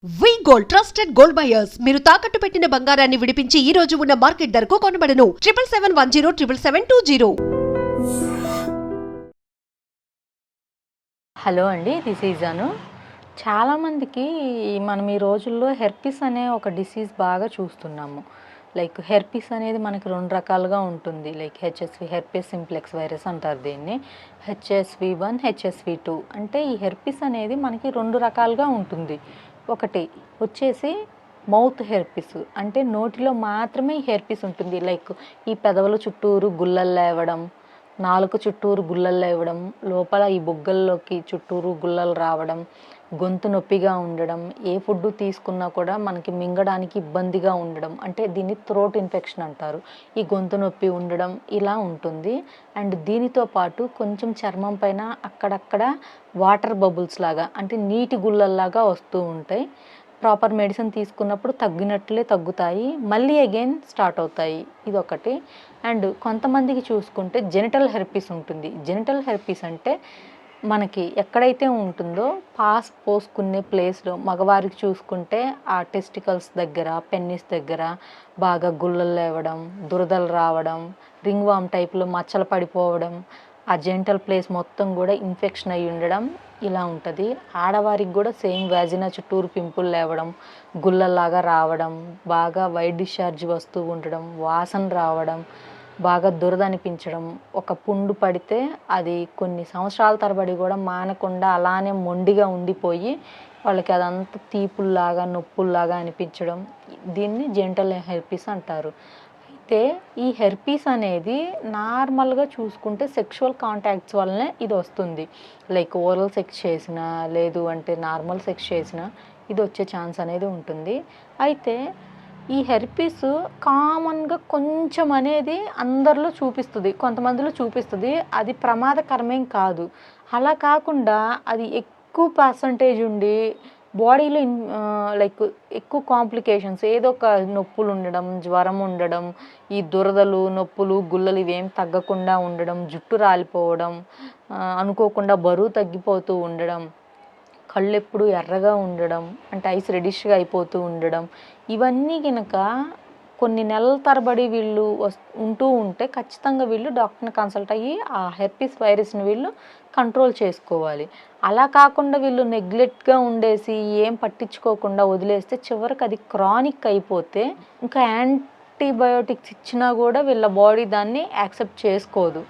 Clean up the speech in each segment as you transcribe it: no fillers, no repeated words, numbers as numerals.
వి gold trusted gold buyers మీరు తాకట్టు పెట్టిన బంగారాన్ని విడిపించి ఈ రోజు ఉన్న మార్కెట్ ధరకు కొనబడను 7771077720. హలో అండి, దిస్ ఈజ్ అను. చాలామందికి మనం ఈ రోజుల్లో హెర్పిస్ అనే ఒక డిసీజ్ బాగా చూస్తున్నాము. లైక్ హెర్పిస్ అనేది మనకి రెండు రకాలుగా ఉంటుంది. Like HSV herpes simplex virus అంటారు దీన్ని. HSV1 HSV2 అంటే ఈ హెర్పిస్ అనేది మనకి రెండు రకాలుగా ఉంటుంది. ఒకటి వచ్చేసి మౌత్ హెర్పిస్, అంటే నోటిలో మాత్రమే ఈ హెర్పిస్ ఉంటుంది. లైక్ ఈ పెదవుల చుట్టూరు గుల్లలు లేవడం, నాలుక చుట్టూరు గుల్లలు లేవడం, లోపల ఈ బుగ్గల్లోకి చుట్టూరు గుల్లలు రావడం, గొంతు నొప్పిగా ఉండడం, ఏ ఫుడ్ తీసుకున్నా కూడా మనకి మింగడానికి ఇబ్బందిగా ఉండడం, అంటే దీన్ని థ్రోట్ ఇన్ఫెక్షన్ అంటారు. ఈ గొంతు నొప్పి ఉండడం ఇలా ఉంటుంది. అండ్ దీనితో పాటు కొంచెం చర్మం పైన అక్కడక్కడ వాటర్ బబుల్స్ లాగా, అంటే నీటి గుల్లల్లాగా వస్తూ ఉంటాయి. ప్రాపర్ మెడిసిన్ తీసుకున్నప్పుడు తగ్గినట్లే తగ్గుతాయి, మళ్ళీ అగైన్ స్టార్ట్ అవుతాయి. ఇదొకటి. అండ్ కొంతమందికి చూసుకుంటే జెనిటల్ హెర్పిస్ ఉంటుంది. జెనిటల్ హెర్పిస్ అంటే మనకి ఎక్కడైతే ఉంటుందో పాస్ పోసుకునే ప్లేస్లో మగవారికి చూసుకుంటే ఆ టెస్టికల్స్ దగ్గర, పెన్నిస్ దగ్గర బాగా గుల్లలు లేవడం, దురదలు రావడం, రింగ్ వామ్ టైప్లో మచ్చలు పడిపోవడం, ఆ జెనిటల్ ప్లేస్ మొత్తం కూడా ఇన్ఫెక్షన్ అయ్యి ఉండడం ఇలా ఉంటుంది. ఆడవారికి కూడా సేమ్ వ్యాజినా చుట్టూరు పింపుల్ లేవడం, గుల్లల్లాగా రావడం, బాగా వైట్ డిశ్చార్జ్ వస్తూ ఉండడం, వాసన రావడం, బాగా దురద అనిపించడం, ఒక పుండు పడితే అది కొన్ని సంవత్సరాల తరబడి కూడా మానకుండా అలానే మొండిగా ఉండిపోయి వాళ్ళకి అదంతా తీపుల్లాగా నొప్పుల్లాగా అనిపించడం, దీన్ని జెనిటల్ హెర్పిస్ అంటారు. అయితే ఈ హెర్పీస్ అనేది నార్మల్గా చూసుకుంటే సెక్షువల్ కాంటాక్ట్స్ వల్లనే ఇది వస్తుంది. లైక్ ఓరల్ సెక్స్ చేసినా, లేదు అంటే నార్మల్ సెక్స్ చేసినా ఇది వచ్చే ఛాన్స్ అనేది ఉంటుంది. అయితే ఈ హెర్పీస్ కామన్గా కొంచెం అనేది అందరిలో చూపిస్తుంది, కొంతమందిలో చూపిస్తుంది. అది ప్రమాదకరమేం కాదు. అలా కాకుండా అది ఎక్కువ పర్సంటేజ్ ఉండి బాడీలో లైక్ ఎక్కువ కాంప్లికేషన్స్, ఏదో ఒక నొప్పులు ఉండడం, జ్వరం ఉండడం, ఈ దురదలు, నొప్పులు, గుల్లలు ఇవేం తగ్గకుండా ఉండడం, జుట్టు రాలిపోవడం, అనుకోకుండా బరువు తగ్గిపోతూ ఉండడం, కళ్ళు ఎప్పుడు ఎర్రగా ఉండడం, అంటే ఐస్ రెడిష్గా అయిపోతూ ఉండడం, ఇవన్నీ కనుక కొన్ని నెలల తరబడి వీళ్ళు ఉంటూ ఉంటే ఖచ్చితంగా వీళ్ళు డాక్టర్ని కన్సల్ట్ అయ్యి ఆ హెర్పిస్ వైరస్ని వీళ్ళు కంట్రోల్ చేసుకోవాలి. అలా కాకుండా వీళ్ళు నెగ్లెక్ట్గా ఉండేసి ఏం పట్టించుకోకుండా వదిలేస్తే చివరికి అది క్రానిక్ అయిపోతే ఇంకా యాంటీబయోటిక్స్ ఇచ్చినా కూడా వీళ్ళ బాడీ దాన్ని యాక్సెప్ట్ చేసుకోదు,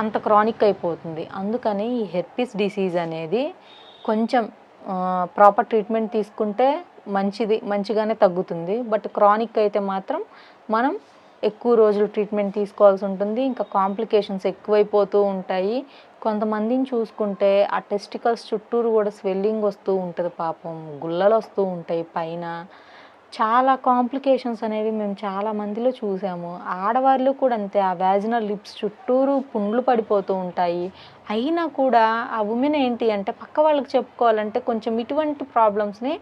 అంత క్రానిక్ అయిపోతుంది. అందుకని ఈ హెర్పిస్ డిసీజ్ అనేది కొంచెం ప్రాపర్ ట్రీట్మెంట్ తీసుకుంటే మంచిగానే తగ్గుతుంది. బట్ క్రానిక్ అయితే మాత్రం మనం ఎక్కువ రోజులు ట్రీట్మెంట్ తీసుకోవాల్సి ఉంటుంది. ఇంకా కాంప్లికేషన్స్ ఎక్కువైపోతూ ఉంటాయి. కొంతమందిని చూసుకుంటే ఆ టెస్టికల్స్ చుట్టూరు కూడా స్వెల్లింగ్ వస్తూ ఉంటుంది, పాపం గుల్లలు వస్తూ ఉంటాయి పైన. చాలా కాంప్లికేషన్స్ అనేవి మేము చాలా మందిలో చూసాము. ఆడవాళ్ళు కూడా అంతే, ఆ వ్యాజినల్ లిప్స్ చుట్టూరు పుండ్లు పడిపోతూ ఉంటాయి. అయినా కూడా ఆ ఉమెన్ ఏంటి అంటే పక్క వాళ్ళకి చెప్పుకోవాలంటే కొంచెం ఇటువంటి ప్రాబ్లమ్స్ని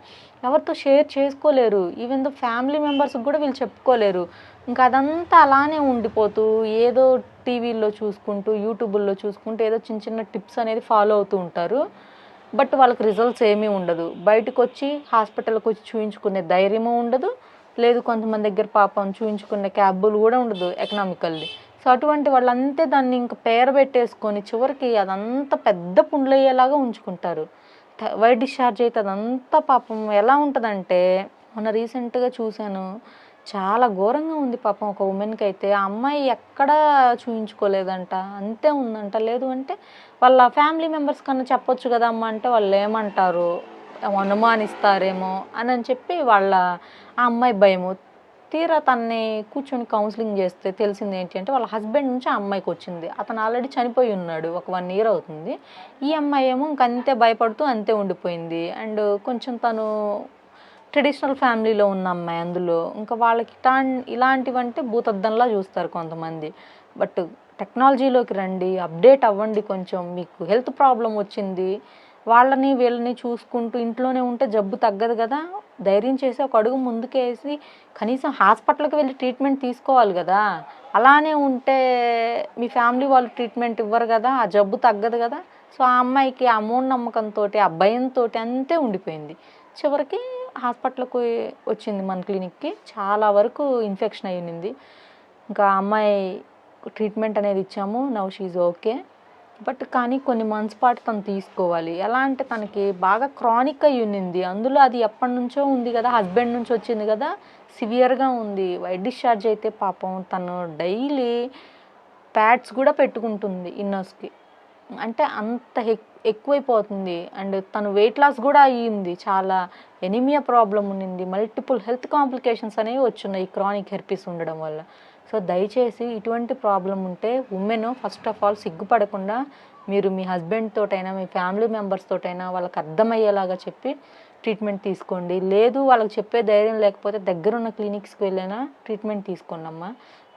ఎవరితో షేర్ చేసుకోలేరు. ఈవెన్ దో ఫ్యామిలీ మెంబర్స్కి కూడా వీళ్ళు చెప్పుకోలేరు. ఇంకా అదంతా అలానే ఉండిపోతూ ఏదో టీవీల్లో చూసుకుంటూ, యూట్యూబుల్లో చూసుకుంటూ ఏదో చిన్న చిన్న టిప్స్ అనేది ఫాలో అవుతూ ఉంటారు. బట్ వాళ్ళకి రిజల్ట్స్ ఏమీ ఉండదు. బయటకు వచ్చి హాస్పిటల్కి వచ్చి చూయించుకునే ధైర్యము ఉండదు. లేదు కొంతమంది దగ్గర పాపం చూయించుకునే క్యాబులు కూడా ఉండదు ఎకనామికల్లీ. సో అటువంటి వాళ్ళంతే దాన్ని ఇంకా పెట్టేసుకొని చివరికి అదంతా పెద్ద పుండ్లయ్యేలాగా ఉంచుకుంటారు. వైట్ డిశ్చార్జ్ అయితే అదంతా పాపం ఎలా ఉంటుందంటే, మొన్న రీసెంట్గా చూశాను, చాలా ఘోరంగా ఉంది పాపం. ఒక ఉమెన్కి అయితే ఆ అమ్మాయి ఎక్కడా చూయించుకోలేదంట, అంతే ఉందంట. లేదు అంటే వాళ్ళ ఫ్యామిలీ మెంబర్స్ కన్నా చెప్పొచ్చు కదా అమ్మ అంటే వాళ్ళు ఏమంటారు, అనుమానిస్తారేమో అని చెప్పి ఆ అమ్మాయి భయము. తీరా తన్ని కూర్చొని కౌన్సిలింగ్ చేస్తే తెలిసింది ఏంటి అంటే వాళ్ళ హస్బెండ్ నుంచి ఆ అమ్మాయికి వచ్చింది. అతను ఆల్రెడీ చనిపోయి ఉన్నాడు, ఒక 1 year అవుతుంది. ఈ అమ్మాయి ఏమో ఇంకంతే భయపడుతూ అంతే ఉండిపోయింది. అండ్ కొంచెం తను ట్రెడిషనల్ ఫ్యామిలీలో ఉన్న అమ్మాయి అందులో. ఇంకా వాళ్ళకి ఇలాంటివంటే భూతద్దంలా చూస్తారు కొంతమంది. బట్ టెక్నాలజీలోకి రండి, అప్డేట్ అవ్వండి. కొంచెం మీకు హెల్త్ ప్రాబ్లం వచ్చింది, వాళ్ళని వీళ్ళని చూసుకుంటూ ఇంట్లోనే ఉంటే జబ్బు తగ్గదు కదా. ధైర్యం చేసి ఒక అడుగు ముందుకేసి కనీసం హాస్పిటల్కి వెళ్ళి ట్రీట్మెంట్ తీసుకోవాలి కదా. అలానే ఉంటే మీ ఫ్యామిలీ వాళ్ళు ట్రీట్మెంట్ ఇవ్వరు కదా, ఆ జబ్బు తగ్గదు కదా. సో ఆ అమ్మాయికి ఆ మూఢనమ్మకంతో, ఆ భయంతో అంతే ఉండిపోయింది. చివరికి హాస్పిటల్కి వచ్చింది మన క్లినిక్కి. చాలా వరకు ఇన్ఫెక్షన్ అయి ఉన్నింది. ఇంకా అమ్మాయి ట్రీట్మెంట్ అనేది ఇచ్చాము. Now she is okay. But కానీ కొన్ని మంత్స్ పాటు తను తీసుకోవాలి. ఎలా అంటే తనకి బాగా క్రానిక్ అయి ఉన్నింది. అందులో అది ఎప్పటి నుంచో ఉంది కదా, హస్బెండ్ నుంచి వచ్చింది కదా, సివియర్గా ఉంది. వైట్ డిశ్చార్జ్ అయితే పాపం తను డైలీ ప్యాడ్స్ కూడా పెట్టుకుంటుంది ఇన్నర్స్కి. అంటే అంత ఎక్కువైపోతుంది. అండ్ తను వెయిట్ లాస్ కూడా అయ్యింది. చాలా ఎనీమియా ప్రాబ్లం ఉన్నింది. మల్టిపుల్ హెల్త్ కాంప్లికేషన్స్ అనేవి వచ్చున్నాయి క్రానిక్ హెర్పిస్ ఉండడం వల్ల. సో దయచేసి ఇటువంటి ప్రాబ్లం ఉంటే ఉమెన్ ఫస్ట్ ఆఫ్ ఆల్ సిగ్గుపడకుండా మీరు మీ హస్బెండ్ తోటైనా మీ ఫ్యామిలీ మెంబర్స్ తోటైనా వాళ్ళకి అర్థమయ్యేలాగా చెప్పి ట్రీట్మెంట్ తీసుకోండి. లేదు వాళ్ళకి చెప్పే ధైర్యం లేకపోతే దగ్గరున్న క్లినిక్స్కి వెళ్ళైనా ట్రీట్మెంట్ తీసుకోండమ్మా.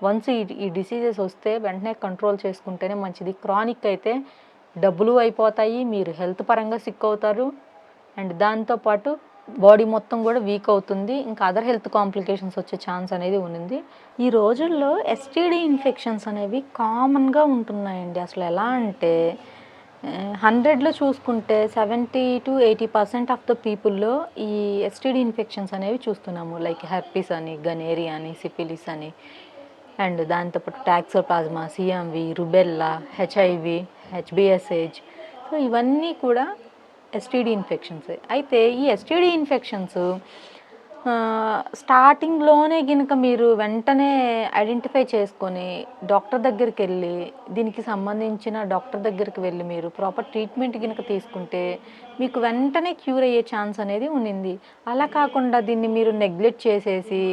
వన్స్ ఈ డిసీజెస్ వస్తే వెంటనే కంట్రోల్ చేసుకుంటేనే మంచిది. క్రానిక్ అయితే డబ్బులు అయిపోతాయి, మీరు హెల్త్ పరంగా సిక్ అవుతారు, అండ్ దాంతోపాటు బాడీ మొత్తం కూడా వీక్ అవుతుంది. ఇంకా అదర్ హెల్త్ కాంప్లికేషన్స్ వచ్చే ఛాన్స్ అనేది ఉంది. ఈ రోజుల్లో ఎస్టీడీ ఇన్ఫెక్షన్స్ అనేవి కామన్గా ఉంటున్నాయండి. అసలు ఎలా అంటే 100లో చూసుకుంటే 70 to 80% ఆఫ్ ద పీపుల్లో ఈ ఎస్టీడీ ఇన్ఫెక్షన్స్ అనేవి చూస్తున్నాము. లైక్ హెర్పిస్ అని, గనేరియా అని, సిఫిలిస్ అని, అండ్ దాంతోపాటు టాక్సోప్లాజ్మా, సిఎంవి, రుబెల్లా, హెచ్ఐవి, హెచ్బిఎస్హెచ్. సో ఇవన్నీ కూడా ఎస్టీడీ ఇన్ఫెక్షన్స్. అయితే ఈ ఎస్టీడీ ఇన్ఫెక్షన్స్ స్టార్టింగ్లోనే గినక మీరు వెంటనే ఐడెంటిఫై చేసుకొని డాక్టర్ దగ్గరికి వెళ్ళి దీనికి సంబంధించిన డాక్టర్ దగ్గరికి వెళ్ళి మీరు ప్రాపర్ ట్రీట్మెంట్ గినక తీసుకుంటే మీకు వెంటనే క్యూర్ అయ్యే ఛాన్స్ అనేది ఉంది. అలా కాకుండా దీన్ని మీరు నెగ్లెక్ట్ చేసేసి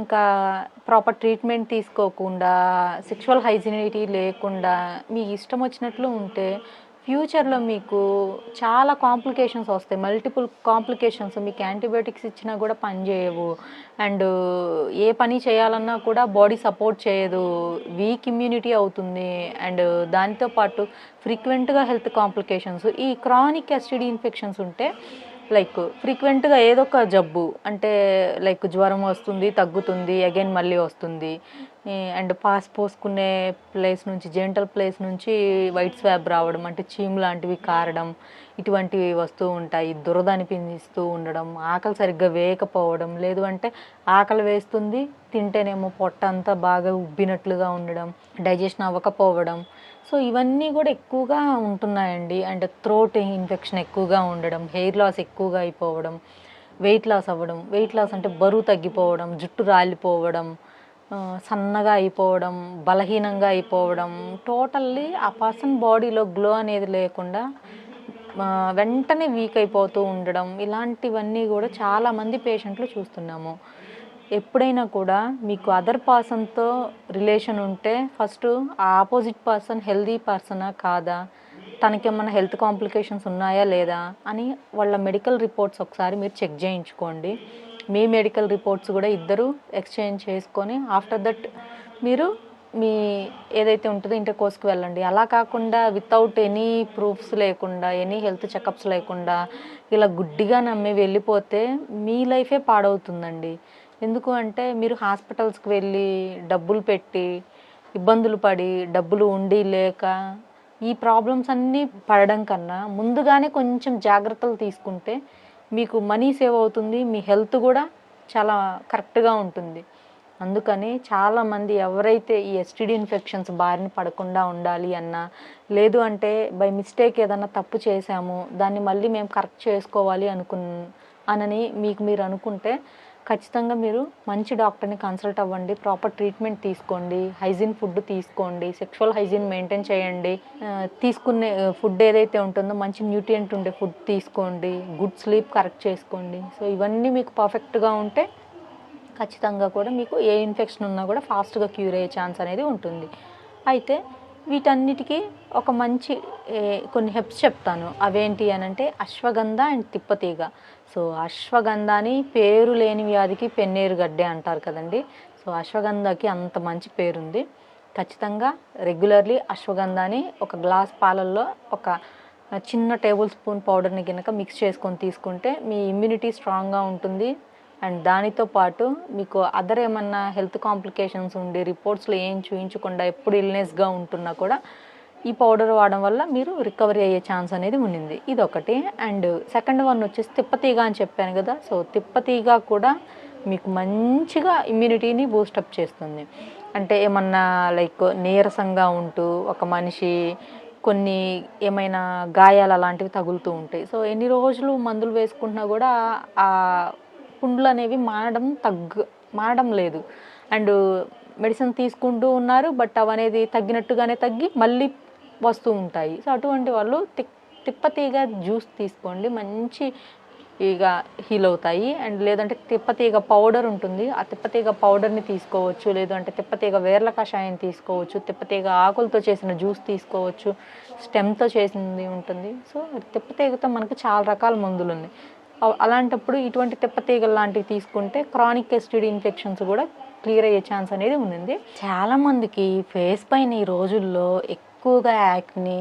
ఇంకా ప్రాపర్ ట్రీట్మెంట్ తీసుకోకుండా సెక్షువల్ హైజీనిటీ లేకుండా మీ ఇష్టం వచ్చినట్లు ఉంటే ఫ్యూచర్లో మీకు చాలా కాంప్లికేషన్స్ వస్తాయి. Multiple complications. మీకు యాంటీబయాటిక్స్ ఇచ్చినా కూడా పనిచేయవు, అండ్ ఏ పని చేయాలన్నా కూడా బాడీ సపోర్ట్ చేయదు, వీక్ ఇమ్యూనిటీ అవుతుంది, అండ్ దాంతోపాటు ఫ్రీక్వెంట్గా హెల్త్ కాంప్లికేషన్స్. ఈ క్రానిక్ ఎస్టీడీ ఇన్ఫెక్షన్స్ ఉంటే లైక్ ఫ్రీక్వెంట్గా ఏదో ఒక జబ్బు అంటే లైక్ జ్వరం వస్తుంది, తగ్గుతుంది, అగైన్ మళ్ళీ వస్తుంది, అండ్ పోసుకునే ప్లేస్ నుంచి జెంటల్ ప్లేస్ నుంచి వైట్ స్వాబ్ రావడం, అంటే చీము లాంటివి కారడం, ఇటువంటివి వస్తూ ఉంటాయి. దురద అనిపిస్తూ ఉండడం, ఆకలి సరిగ్గా వేయకపోవడం, లేదు అంటే ఆకలి వేస్తుంది తింటేనేమో పొట్ట అంతా బాగా ఉబ్బినట్లుగా ఉండడం, డైజెషన్ అవ్వకపోవడం. సో ఇవన్నీ కూడా ఎక్కువగా ఉంటున్నాయండి. అండ్ థ్రోట్ ఇన్ఫెక్షన్ ఎక్కువగా ఉండడం, హెయిర్ లాస్ ఎక్కువగా అయిపోవడం, వెయిట్ లాస్ అవ్వడం. వెయిట్ లాస్ అంటే బరువు తగ్గిపోవడం, జుట్టు రాలిపోవడం, సన్నగా అయిపోవడం, బలహీనంగా అయిపోవడం, టోటల్లీ ఆ పర్సన్ బాడీలో గ్లో అనేది లేకుండా వెంటనే వీక్ అయిపోతూ ఉండడం. ఇలాంటివన్నీ కూడా చాలామంది పేషెంట్లు చూస్తున్నాము. ఎప్పుడైనా కూడా మీకు అదర్ పర్సన్తో రిలేషన్ ఉంటే ఫస్ట్ ఆ ఆపోజిట్ పర్సన్ హెల్దీ పర్సనా కాదా, తనకేమన్నా హెల్త్ కాంప్లికేషన్స్ ఉన్నాయా లేదా అని వాళ్ళ మెడికల్ రిపోర్ట్స్ ఒకసారి మీరు చెక్ చేయించుకోండి. మీ మెడికల్ రిపోర్ట్స్ కూడా ఇద్దరు ఎక్స్చేంజ్ చేసుకొని ఆఫ్టర్ దట్ మీరు మీ ఏదైతే ఉంటుందో ఇంటర్కోర్స్కి వెళ్ళండి. అలా కాకుండా వితౌట్ ఎనీ ప్రూఫ్స్ లేకుండా, ఎనీ హెల్త్ చెకప్స్ లేకుండా ఇలా గుడ్డిగా నమ్మి వెళ్ళిపోతే మీ లైఫే పాడవుతుందండి. ఎందుకు అంటే మీరు హాస్పిటల్స్కి వెళ్ళి డబ్బులు పెట్టి ఇబ్బందులు పడి డబ్బులు ఉండి లేక ఈ ప్రాబ్లమ్స్ అన్నీ పడడం కన్నా ముందుగానే కొంచెం జాగ్రత్తలు తీసుకుంటే మీకు మనీ సేవ్ అవుతుంది, మీ హెల్త్ కూడా చాలా కరెక్ట్గా ఉంటుంది. అందుకని చాలామంది ఎవరైతే ఈ ఎస్టీడీ ఇన్ఫెక్షన్స్ బారిన పడకుండా ఉండాలి అన్నా, లేదు అంటే బై మిస్టేక్ ఏదన్నా తప్పు చేశాము దాన్ని మళ్ళీ మేము కరెక్ట్ చేసుకోవాలి అనని మీరు అనుకుంటే ఖచ్చితంగా మీరు మంచి డాక్టర్ని కన్సల్ట్ అవ్వండి, ప్రాపర్ ట్రీట్మెంట్ తీసుకోండి, హైజీన్ ఫుడ్ తీసుకోండి, సెక్షువల్ హైజీన్ మెయింటైన్ చేయండి, తీసుకునే ఫుడ్ ఏదైతే ఉంటుందో మంచి న్యూట్రియంట్ ఉండే ఫుడ్ తీసుకోండి, గుడ్ స్లీప్ కరెక్ట్ చేసుకోండి. సో ఇవన్నీ మీకు పర్ఫెక్ట్గా ఉంటే ఖచ్చితంగా కూడా మీకు ఏ ఇన్ఫెక్షన్ ఉన్నా కూడా ఫాస్ట్గా క్యూర్ అయ్యే ఛాన్స్ అనేది ఉంటుంది. అయితే వీటన్నిటికీ ఒక మంచి కొన్ని హెర్బ్స్ చెప్తాను. అవేంటి అని అంటే అశ్వగంధ అండ్ తిప్పతీగ. సో అశ్వగంధాని పేరు లేని వ్యాధికి పెన్నేరు గడ్డే అంటారు కదండి. సో అశ్వగంధకి అంత మంచి పేరుంది. ఖచ్చితంగా రెగ్యులర్లీ అశ్వగంధాని ఒక గ్లాస్ పాలల్లో ఒక చిన్న టేబుల్ స్పూన్ పౌడర్ని కనుక మిక్స్ చేసుకొని తీసుకుంటే మీ ఇమ్యూనిటీ స్ట్రాంగ్గా ఉంటుంది. అండ్ దానితో పాటు మీకు అదర్ ఏమన్నా హెల్త్ కాంప్లికేషన్స్ ఉండి రిపోర్ట్స్లో ఏం చూపించకుండా ఎప్పుడు ఇల్నెస్గా ఉంటున్నా కూడా ఈ పౌడర్ వాడడం వల్ల మీరు రికవరీ అయ్యే ఛాన్స్ అనేది ఉండింది. ఇదొకటి. అండ్ సెకండ్ వన్ వచ్చేసి తిప్పతీగ అని చెప్పాను కదా. సో తిప్పతీగ కూడా మీకు మంచిగా ఇమ్యూనిటీని బూస్టప్ చేస్తుంది. అంటే ఏమన్నా లైక్ నీరసంగా ఉంటూ ఒక మనిషి కొన్ని ఏమైనా గాయాలు అలాంటివి తగులుతూ ఉంటాయి. సో ఎన్ని రోజులు మందులు వేసుకుంటున్నా కూడా ఆ పుండ్లు అనేవి మారడం లేదు. అండ్ మెడిసిన్ తీసుకుంటూ ఉన్నారు, బట్ అవనేది తగ్గినట్టుగానే తగ్గి మళ్ళీ వస్తూ ఉంటాయి. సో అటువంటి వాళ్ళు తిప్పతీగ జ్యూస్ తీసుకోండి, మంచి ఇక హీల్ అవుతాయి. అండ్ లేదంటే తిప్పతీగ పౌడర్ ఉంటుంది, ఆ తిప్పతీగ పౌడర్ని తీసుకోవచ్చు. లేదంటే తిప్పతీగ వేర్ల కషాయం తీసుకోవచ్చు, తిప్పతీగ ఆకులతో చేసిన జ్యూస్ తీసుకోవచ్చు, స్టెమ్తో చేసింది ఉంటుంది. సో తిప్పతీగతో మనకు చాలా రకాల మందులు ఉన్నాయి. అలాంటప్పుడు ఇటువంటి తిప్పతీగలు లాంటివి తీసుకుంటే క్రానిక్ ఎస్టిడి ఇన్ఫెక్షన్స్ కూడా క్లియర్ అయ్యే ఛాన్స్ అనేది ఉంది. చాలామందికి ఫేస్ పైన ఈ రోజుల్లో ఎక్కువగా acne,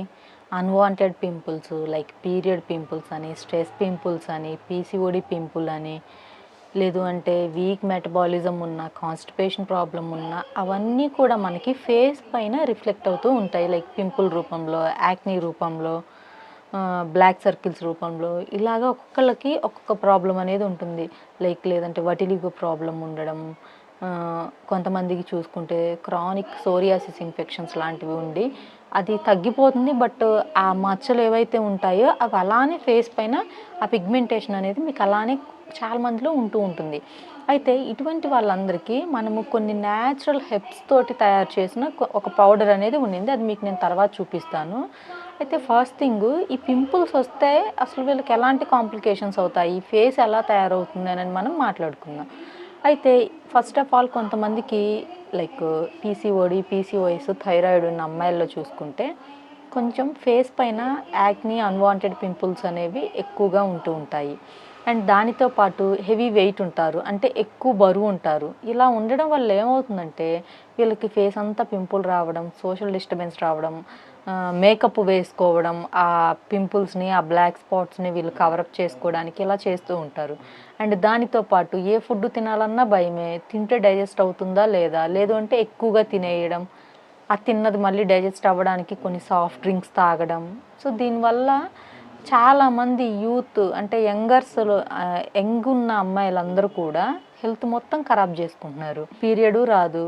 unwanted pimples like period pimples అని, స్ట్రెస్ పింపుల్స్ అని, పీసీఓడి పింపుల్ అని, లేదు అంటే వీక్ మెటబాలిజం ఉన్న, కాన్స్టిపేషన్ ప్రాబ్లం ఉన్న, అవన్నీ కూడా మనకి ఫేస్ పైన రిఫ్లెక్ట్ అవుతూ ఉంటాయి. లైక్ పింపుల్ రూపంలో, యాక్ని రూపంలో, బ్లాక్ సర్కిల్స్ రూపంలో, ఇలాగా ఒక్కొక్కళ్ళకి ఒక్కొక్క ప్రాబ్లం అనేది ఉంటుంది. లైక్ లేదంటే వటిలిగో ప్రాబ్లం ఉండడం, కొంతమందికి చూసుకుంటే క్రానిక్ సోరియాసిస్ ఇన్ఫెక్షన్స్ లాంటివి ఉండి అది తగ్గిపోతుంది, బట్ ఆ మచ్చలు ఏవైతే ఉంటాయో అవి అలానే ఫేస్ పైన ఆ పిగ్మెంటేషన్ అనేది మీకు అలానే చాలా మందిలో ఉంటూ ఉంటుంది. అయితే ఇటువంటి వాళ్ళందరికీ మనము కొన్ని న్యాచురల్ హెర్బ్స్ తోటి తయారు చేసిన ఒక పౌడర్ అనేది ఉండింది. అది మీకు నేను తర్వాత చూపిస్తాను. అయితే ఫస్ట్ థింగ్, ఈ పింపుల్స్ వస్తే అసలు వీళ్ళకి ఎలాంటి కాంప్లికేషన్స్ అవుతాయి, ఫేస్ ఎలా తయారవుతుంది అని మనం మాట్లాడుకుందాం. అయితే ఫస్ట్ ఆఫ్ ఆల్ కొంతమందికి లైక్ పీసీఓడి, పీసీఓఎస్, థైరాయిడ్ ఉన్న అమ్మాయిల్లో చూసుకుంటే కొంచెం ఫేస్ పైన యాక్ని, అన్వాంటెడ్ పింపుల్స్ అనేవి ఎక్కువగా ఉంటూ ఉంటాయి. అండ్ దానితో పాటు హెవీ వెయిట్ ఉంటారు, అంటే ఎక్కువ బరువు ఉంటారు. ఇలా ఉండడం వల్ల ఏమవుతుందంటే వీళ్ళకి ఫేస్ అంతా పింపుల్ రావడం, సోషల్ డిస్టర్బెన్స్ రావడం, మేకప్ వేసుకోవడం, ఆ పింపుల్స్ని, ఆ బ్లాక్ స్పాట్స్ని వీళ్ళు కవరప్ చేసుకోవడానికి ఇలా చేస్తూ ఉంటారు. అండ్ దానితో పాటు ఏ ఫుడ్ తినాలన్నా భయమే, తింటే డైజెస్ట్ అవుతుందా లేదా, లేదు అంటే ఎక్కువగా తినేయడం, ఆ తిన్నది మళ్ళీ డైజెస్ట్ అవ్వడానికి కొన్ని సాఫ్ట్ డ్రింక్స్ తాగడం. సో దీనివల్ల చాలామంది యూత్ అంటే యంగ్ ఉన్న అమ్మాయిలందరూ కూడా హెల్త్ మొత్తం ఖరాబ్ చేసుకుంటున్నారు. పీరియడు రాదు,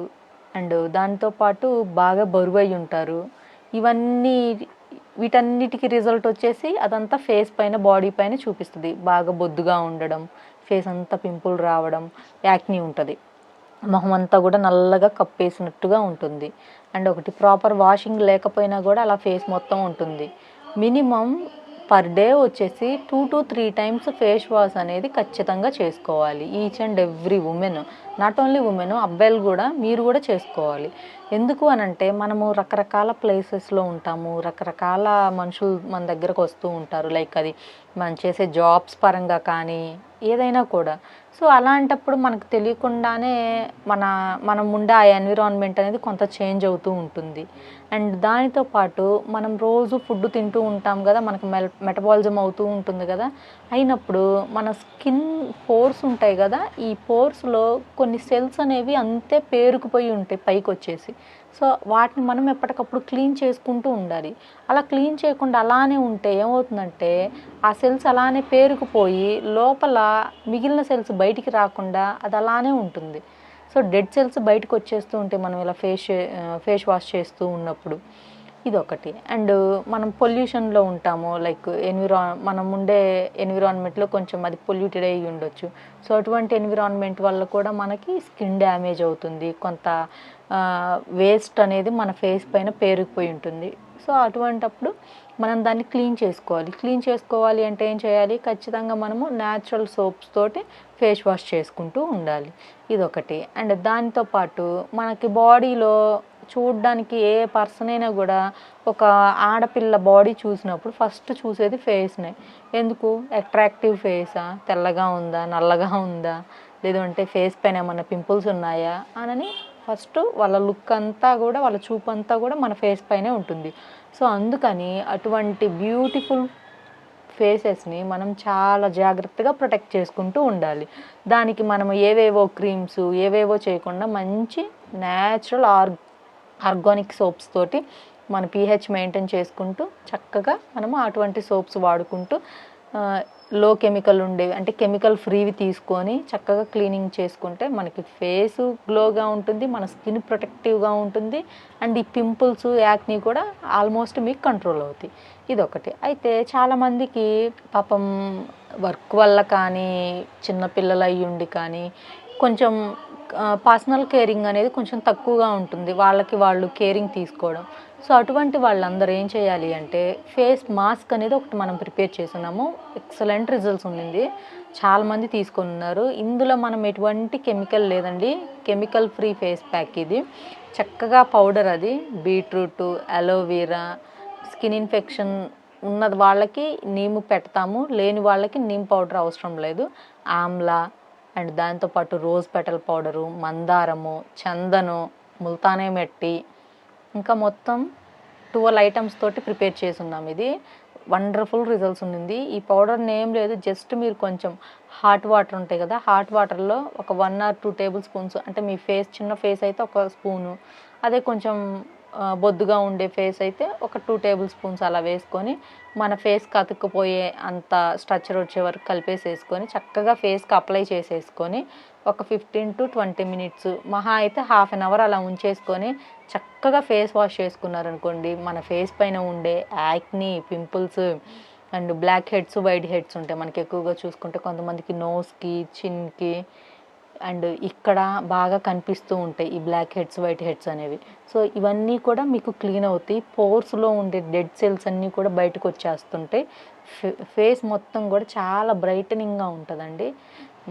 అండ్ దాంతోపాటు బాగా బరువు అయి ఉంటారు. వీటన్నిటికి రిజల్ట్ వచ్చేసి అదంతా ఫేస్ పైన, బాడీ పైన చూపిస్తుంది. బాగా బొద్దుగా ఉండడం, ఫేస్ అంతా పింపుల్ రావడం, యాక్ని ఉంటుంది, మొహం అంతా కూడా నల్లగా కప్పేసినట్టుగా ఉంటుంది. అండ్ ఒకటి ప్రాపర్ వాషింగ్ లేకపోయినా కూడా అలా ఫేస్ మొత్తం ఉంటుంది. మినిమం పర్ డే వచ్చేసి 2 to 3 times ఫేస్ వాష్ అనేది ఖచ్చితంగా చేసుకోవాలి. Each and every women, not only women, అబ్బాయిలు కూడా, మీరు కూడా చేసుకోవాలి. ఎందుకు అనంటే మనము రకరకాల ప్లేసెస్లో ఉంటాము, రకరకాల మనుషులు మన దగ్గరకు వస్తూ ఉంటారు. లైక్ అది మనం చేసే జాబ్స్ పరంగా కానీ ఏదైనా కూడా. సో అలాంటప్పుడు మనకు తెలియకుండానే మనం ఉండే ఆ ఎన్విరాన్మెంట్ అనేది కొంత చేంజ్ అవుతూ ఉంటుంది. అండ్ దానితో పాటు మనం రోజు ఫుడ్ తింటూ ఉంటాం కదా, మనకు మెటబాలిజం అవుతూ ఉంటుంది కదా. అయినప్పుడు మన స్కిన్ పోర్స్ ఉంటాయి కదా, ఈ పోర్స్లో కొన్ని సెల్స్ అనేవి అంతే పేరుకుపోయి ఉంటాయి పైకి వచ్చేసి. సో వాటిని మనం ఎప్పటికప్పుడు క్లీన్ చేసుకుంటూ ఉండాలి. అలా క్లీన్ చేయకుండా అలానే ఉంటే ఏమవుతుందంటే ఆ సెల్స్ అలానే పేరుకుపోయి లోపల మిగిలిన సెల్స్ బయటికి రాకుండా అది అలానే ఉంటుంది. సో డెడ్ సెల్స్ బయటకు వచ్చేస్తూ ఉంటాయి మనం ఇలా ఫేస్ వాష్ చేస్తూ ఉన్నప్పుడు. ఇదొకటి. అండ్ మనం పొల్యూషన్లో ఉంటాము, లైక్ మనం ఉండే ఎన్విరాన్మెంట్లో కొంచెం అది పొల్యూటెడ్ అయ్యి ఉండొచ్చు. సో అటువంటి ఎన్విరాన్మెంట్ వల్ల కూడా మనకి స్కిన్ డ్యామేజ్ అవుతుంది, కొంత వేస్ట్ అనేది మన ఫేస్ పైన పేరుకుపోయి ఉంటుంది. సో అటువంటప్పుడు మనం దాన్ని క్లీన్ చేసుకోవాలి అంటే ఏం చేయాలి, ఖచ్చితంగా మనము న్యాచురల్ సోప్స్ తోటి ఫేస్ వాష్ చేసుకుంటూ ఉండాలి. ఇదొకటి. అండ్ దాంతోపాటు మనకి బాడీలో చూడడానికి ఏ పర్సన్ అయినా కూడా ఒక ఆడపిల్ల బాడీ చూసినప్పుడు ఫస్ట్ చూసేది ఫేస్నే. ఎందుకు, అట్రాక్టివ్ ఫేసా, తెల్లగా ఉందా, నల్లగా ఉందా, లేదంటే ఫేస్ పైన ఏమన్నా పింపుల్స్ ఉన్నాయా అని ఫస్ట్ వాళ్ళ లుక్ అంతా కూడా, వాళ్ళ చూపు అంతా కూడా మన ఫేస్ పైనే ఉంటుంది. సో అందుకని అటువంటి బ్యూటిఫుల్ ఫేసెస్ని మనం చాలా జాగ్రత్తగా ప్రొటెక్ట్ చేసుకుంటూ ఉండాలి. దానికి మనం ఏవేవో క్రీమ్స్ ఏవేవో చేయకుండా మంచి న్యాచురల్ ఆర్గానిక్ సోప్స్ తోటి మన pH మెయింటైన్ చేసుకుంటూ చక్కగా మనము అటువంటి సోప్స్ వాడుకుంటూ లో కెమికల్ ఉండేవి అంటే కెమికల్ ఫ్రీవి తీసుకొని చక్కగా క్లీనింగ్ చేసుకుంటే మనకి ఫేసు గ్లోగా ఉంటుంది, మన స్కిన్ ప్రొటెక్టివ్గా ఉంటుంది, అండ్ ఈ పింపుల్స్ యాక్ని కూడా ఆల్మోస్ట్ మీకు కంట్రోల్ అవుతాయి. ఇదొకటి. అయితే చాలామందికి పాపం వర్క్ వల్ల కానీ చిన్నపిల్లలు అయ్యుండి కానీ కొంచెం పర్సనల్ కేరింగ్ అనేది కొంచెం తక్కువగా ఉంటుంది, వాళ్ళకి వాళ్ళు కేరింగ్ తీసుకోవడం. సో అటువంటి వాళ్ళందరూ ఏం చేయాలి అంటే ఫేస్ మాస్క్ అనేది ఒకటి మనం ప్రిపేర్ చేస్తున్నాము. ఎక్సలెంట్ రిజల్ట్స్ ఉంది, చాలామంది తీసుకొని ఉన్నారు. ఇందులో మనం ఎటువంటి కెమికల్ లేదండి, కెమికల్ ఫ్రీ ఫేస్ ప్యాక్ ఇది. చక్కగా పౌడర్ అది బీట్రూట్, అలోవెరా, స్కిన్ ఇన్ఫెక్షన్ ఉన్న వాళ్ళకి నీము పెడతాము, లేని వాళ్ళకి నీమ్ పౌడర్ అవసరం లేదు. ఆమ్లా అండ్ దాంతోపాటు రోజ్ పెటల్ పౌడరు, మందారము, చందనం, ముల్తానే మెట్టి, ఇంకా మొత్తం 12 ఐటమ్స్ తోటి ప్రిపేర్ చేసి ఉన్నాం. ఇది వండర్ఫుల్ రిజల్ట్స్ ఉంది. ఈ పౌడర్ని ఏం లేదు, జస్ట్ మీరు కొంచెం హాట్ వాటర్ ఉంటాయి కదా, హాట్ వాటర్లో ఒక 1 or 2 టేబుల్ స్పూన్స్ అంటే మీ ఫేస్ చిన్న ఫేస్ అయితే 1 స్పూను, అదే కొంచెం బొద్దుగా ఉండే ఫేస్ అయితే ఒక 2 టేబుల్ స్పూన్స్ అలా వేసుకొని మన ఫేస్కి అతుక్కుపోయే అంత స్ట్రక్చర్ వచ్చే వరకు కలిపేసేసుకొని చక్కగా ఫేస్కి అప్లై చేసేసుకొని ఒక 15 to 20 మినిట్స్ మహా అయితే హాఫ్ అన్ అవర్ అలా ఉంచేసుకొని చక్కగా ఫేస్ వాష్ చేసుకున్నారనుకోండి, మన ఫేస్ పైన ఉండే acne, pimples and blackheads, whiteheads ఉంటాయి మనకి ఎక్కువగా చూసుకుంటే, కొంతమందికి నోస్కి, చిన్కి అండ్ ఇక్కడ బాగా కనిపిస్తూ ఉంటాయి ఈ బ్లాక్ హెడ్స్, వైట్ హెడ్స్ అనేవి. సో ఇవన్నీ కూడా మీకు క్లీన్ అవుతాయి, పోర్స్లో ఉండే డెడ్ సెల్స్ అన్నీ కూడా బయటకు వచ్చేస్తుంటాయి, ఫేస్ మొత్తం కూడా చాలా బ్రైటనింగ్గా ఉంటుందండి.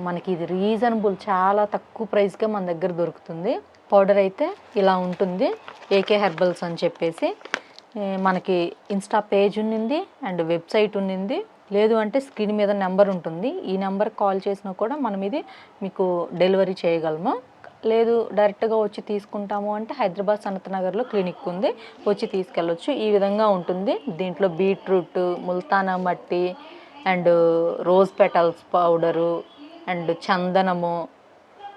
మనకి ఇది రీజనబుల్, చాలా తక్కువ ప్రైస్కే మన దగ్గర దొరుకుతుంది. పౌడర్ అయితే ఇలా ఉంటుంది, ఏకే హెర్బల్స్ అని చెప్పేసి మనకి ఇన్స్టా పేజ్ ఉన్నింది అండ్ వెబ్సైట్ ఉన్నింది. లేదు అంటే స్క్రీన్ మీద నెంబర్ ఉంటుంది, ఈ నెంబర్కి కాల్ చేసినా కూడా మనం ఇది మీకు డెలివరీ చేయగలము. లేదు డైరెక్ట్గా వచ్చి తీసుకుంటాము అంటే హైదరాబాద్ సనత్ నగర్లో క్లినిక్ ఉంది, వచ్చి తీసుకెళ్ళొచ్చు. ఈ విధంగా ఉంటుంది. దీంట్లో బీట్రూట్, ముల్తానా మట్టి and rose petals powder and చందనము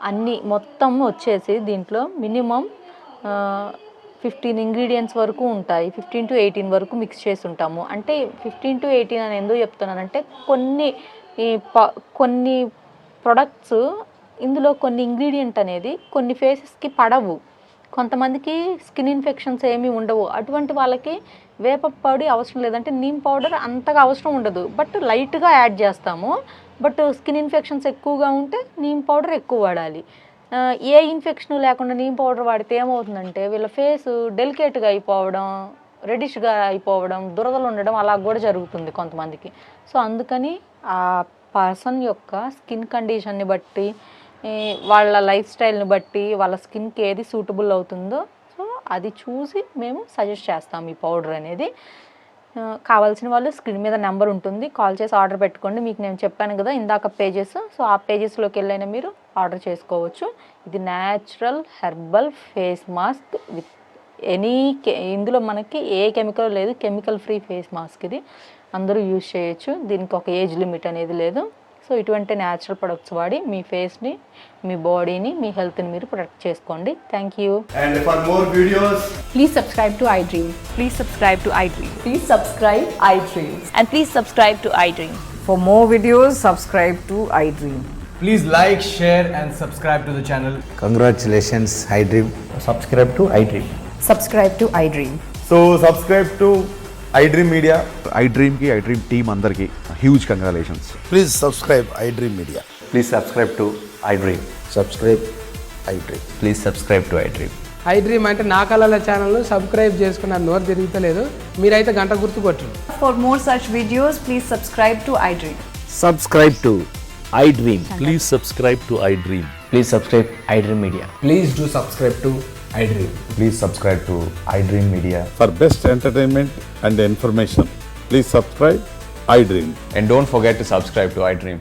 అన్నీ మొత్తం వచ్చేసి దీంట్లో మినిమం 15 ఇంగ్రీడియంట్స్ వరకు ఉంటాయి. 15 to 18 వరకు మిక్స్ చేసి ఉంటాము. అంటే 15 to 18 అని ఎందుకు చెప్తున్నానంటే కొన్ని ప్రొడక్ట్స్ ఇందులో కొన్ని ఇంగ్రీడియంట్ అనేది కొన్ని ఫేసెస్కి పడవు, కొంతమందికి స్కిన్ ఇన్ఫెక్షన్స్ ఏమీ ఉండవు. అటువంటి వాళ్ళకి వేప పొడి అవసరం లేదంటే నీమ్ పౌడర్ అంతగా అవసరం ఉండదు, బట్ లైట్గా యాడ్ చేస్తాము. బట్ స్కిన్ ఇన్ఫెక్షన్స్ ఎక్కువగా ఉంటే నీమ్ పౌడర్ ఎక్కువ వాడాలి. ఏ ఇన్ఫెక్షన్ లేకుండా నీమ్ పౌడర్ వాడితే ఏమవుతుందంటే వీళ్ళ ఫేస్ డెలికేట్గా అయిపోవడం, రెడిష్గా అయిపోవడం, దురదలు ఉండడం అలా కూడా జరుగుతుంది కొంతమందికి. సో అందుకని ఆ పర్సన్ యొక్క స్కిన్ కండిషన్ని బట్టి, వాళ్ళ లైఫ్ స్టైల్ని బట్టి, వాళ్ళ స్కిన్కి ఏది సూటబుల్ అవుతుందో సో అది చూసి మేము సజెస్ట్ చేస్తాం ఈ పౌడర్ అనేది. కావాల్సిన వాళ్ళు స్క్రీన్ మీద నెంబర్ ఉంటుంది, కాల్ చేసి ఆర్డర్ పెట్టుకోండి. మీకు నేను చెప్పాను కదా ఇందాక పేజెస్, సో ఆ పేజెస్లోకి వెళ్ళైనా మీరు ఆర్డర్ చేసుకోవచ్చు. ఇది natural herbal face mask with ఇందులో మనకి ఏ కెమికల్ లేదు, కెమికల్ ఫ్రీ ఫేస్ మాస్క్ ఇది, అందరూ యూజ్ చేయొచ్చు. దీనికి ఒక ఏజ్ లిమిట్ అనేది లేదు. సో ఇటువంటి న్యాచురల్ ప్రొడక్ట్స్ వాడి మీ ఫేస్ని, మీ బాడీని, మీ హెల్త్ని మీరు ప్రొటెక్ట్ చేసుకోండి. Thank you. And for more videos, Please subscribe to iDream. Please subscribe to iDream. Please subscribe iDream. And please subscribe to iDream. For more videos, subscribe to iDream. please like, share and subscribe to the channel. Congratulations, iDream. Subscribe to iDream. Subscribe to iDream. So subscribe to iDream Media. iDream ki iDream team అందరికి huge congratulations. Please subscribe iDream Media. Please subscribe to iDream. Subscribe iDream. Please subscribe to iDream. iDream అంటే నా కళల channel subscribe చేసుకున్నారు, నోరు తిరుగుతలేదు, మీరైతే గంట గుర్తు కొట్టండి. For more such videos, please subscribe to iDream. Subscribe to iDream. Please subscribe to iDream. Please subscribe iDream Media. Please do subscribe to iDream. Please subscribe to iDream Media. For best entertainment and information, please subscribe iDream. And don't forget to subscribe to iDream.